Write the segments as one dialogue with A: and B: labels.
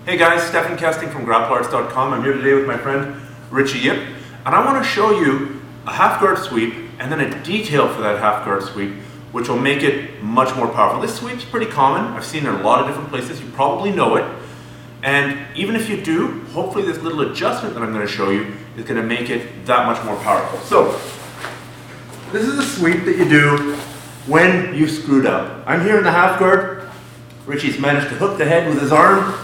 A: Hey guys, Stefan Kesting from GrappleArts.com. I'm here today with my friend Richie Yip, and I want to show you a half guard sweep and then a detail for that half guard sweep, which will make it much more powerful. This sweep's pretty common. I've seen it in a lot of different places. You probably know it. And even if you do, hopefully this little adjustment that I'm going to show you is going to make it that much more powerful. So, this is a sweep that you do when you screwed up. I'm here in the half guard. Richie's managed to hook the head with his arm,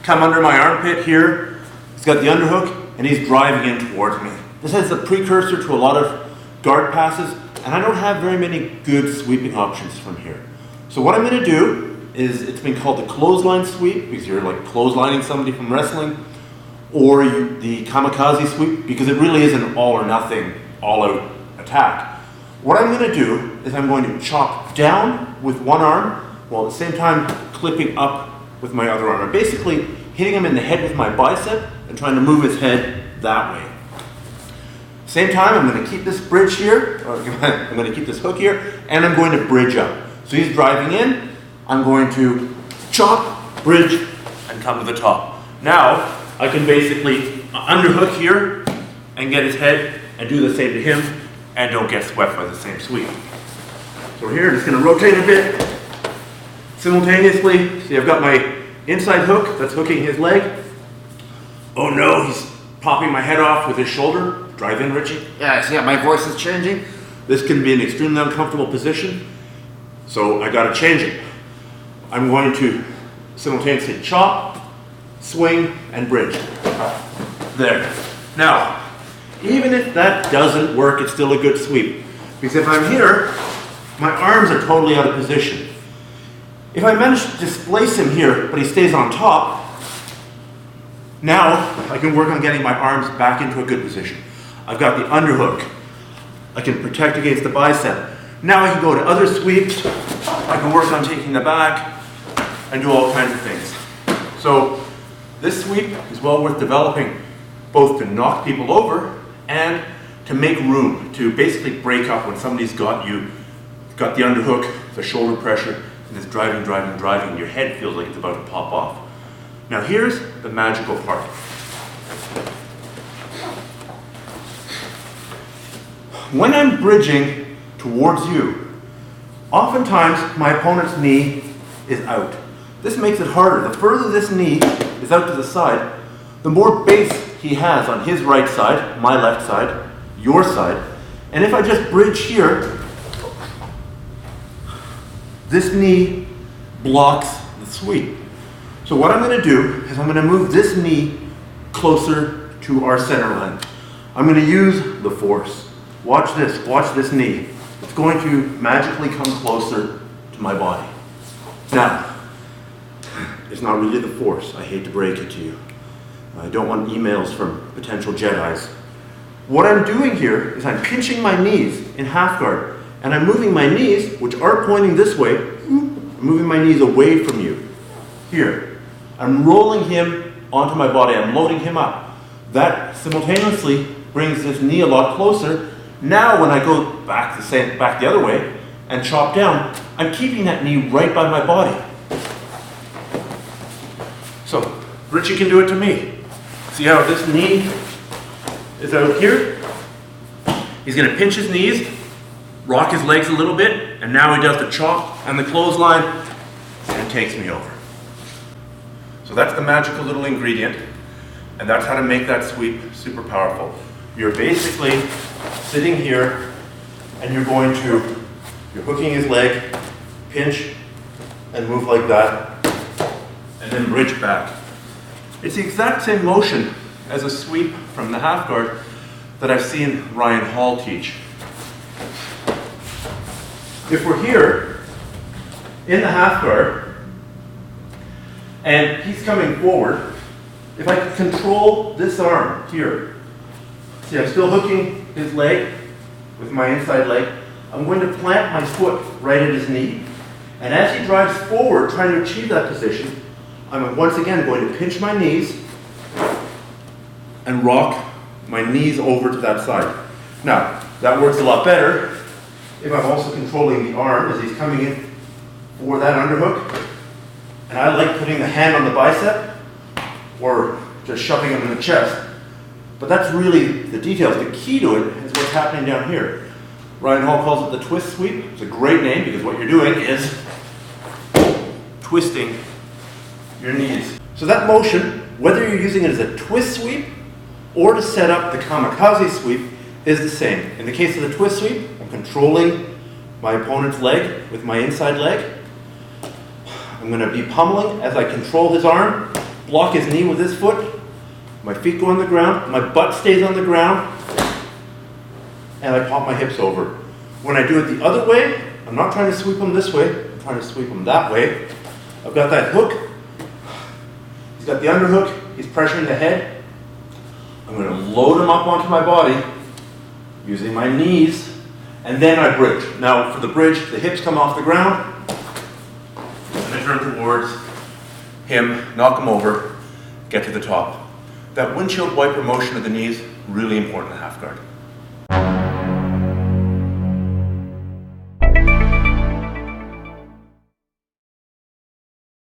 A: come under my armpit here. He's got the underhook and he's driving in towards me. This is a precursor to a lot of guard passes, and I don't have very many good sweeping options from here. So what I'm going to do is, it's been called the clothesline sweep because you're like clotheslining somebody from wrestling, or the kamikaze sweep because it really is an all or nothing, all out attack. What I'm going to do is I'm going to chop down with one arm while at the same time clipping up with my other arm. I'm basically hitting him in the head with my bicep and trying to move his head that way. Same time, I'm going to keep this bridge here, or I'm going to keep this hook here, and I'm going to bridge up. So he's driving in, I'm going to chop, bridge, and come to the top. Now, I can basically underhook here and get his head and do the same to him and don't get swept by the same sweep. So here, just going to rotate a bit. Simultaneously, see I've got my inside hook that's hooking his leg. Oh no, he's popping my head off with his shoulder. Drive in, Richie. Yeah, see how my voice is changing? This can be an extremely uncomfortable position, so I gotta change it. I'm going to simultaneously chop, swing, and bridge. There. Now, even if that doesn't work, it's still a good sweep. Because if I'm here, my arms are totally out of position. If I manage to displace him here, but he stays on top, now I can work on getting my arms back into a good position. I've got the underhook. I can protect against the bicep. Now I can go to other sweeps. I can work on taking the back and do all kinds of things. So this sweep is well worth developing, both to knock people over and to make room, to basically break up when somebody's got the underhook, the shoulder pressure, and it's driving, and your head feels like it's about to pop off. Now here's the magical part. When I'm bridging towards you, oftentimes my opponent's knee is out. This makes it harder. The further this knee is out to the side, the more base he has on his right side, my left side, your side. And if I just bridge here, this knee blocks the sweep. So what I'm going to do is I'm going to move this knee closer to our center line. I'm going to use the force. Watch this knee. It's going to magically come closer to my body. Now, it's not really the force. I hate to break it to you. I don't want emails from potential Jedis. What I'm doing here is I'm pinching my knees in half guard. And I'm moving my knees, which are pointing this way, I'm moving my knees away from you. Here. I'm rolling him onto my body. I'm loading him up. That simultaneously brings this knee a lot closer. Now when I go back the other way and chop down, I'm keeping that knee right by my body. So, Richie can do it to me. See how this knee is out here? He's going to pinch his knees, rock his legs a little bit, and now he does the chop and the clothesline and takes me over. So that's the magical little ingredient, and that's how to make that sweep super powerful. You're basically sitting here and you're hooking his leg, pinch, and move like that, and then bridge back. It's the exact same motion as a sweep from the half guard that I've seen Ryan Hall teach. If we're here in the half guard and he's coming forward, if I can control this arm here, see I'm still hooking his leg with my inside leg, I'm going to plant my foot right at his knee, and as he drives forward trying to achieve that position, I'm once again going to pinch my knees and rock my knees over to that side. Now, that works a lot better if I'm also controlling the arm as he's coming in for that underhook. And I like putting the hand on the bicep or just shoving him in the chest. But that's really the details. The key to it is what's happening down here. Ryan Hall calls it the twist sweep. It's a great name because what you're doing is twisting your knees. So that motion, whether you're using it as a twist sweep or to set up the kamikaze sweep, is the same. In the case of the twist sweep, I'm controlling my opponent's leg with my inside leg. I'm going to be pummeling as I control his arm, block his knee with his foot. My feet go on the ground, my butt stays on the ground, and I pop my hips over. When I do it the other way, I'm not trying to sweep him this way, I'm trying to sweep him that way. I've got that hook, he's got the underhook, he's pressuring the head. I'm going to load him up onto my body using my knees, and then I bridge. Now for the bridge, the hips come off the ground, and I turn towards him, knock him over, get to the top. That windshield wiper motion of the knees, really important in half guard.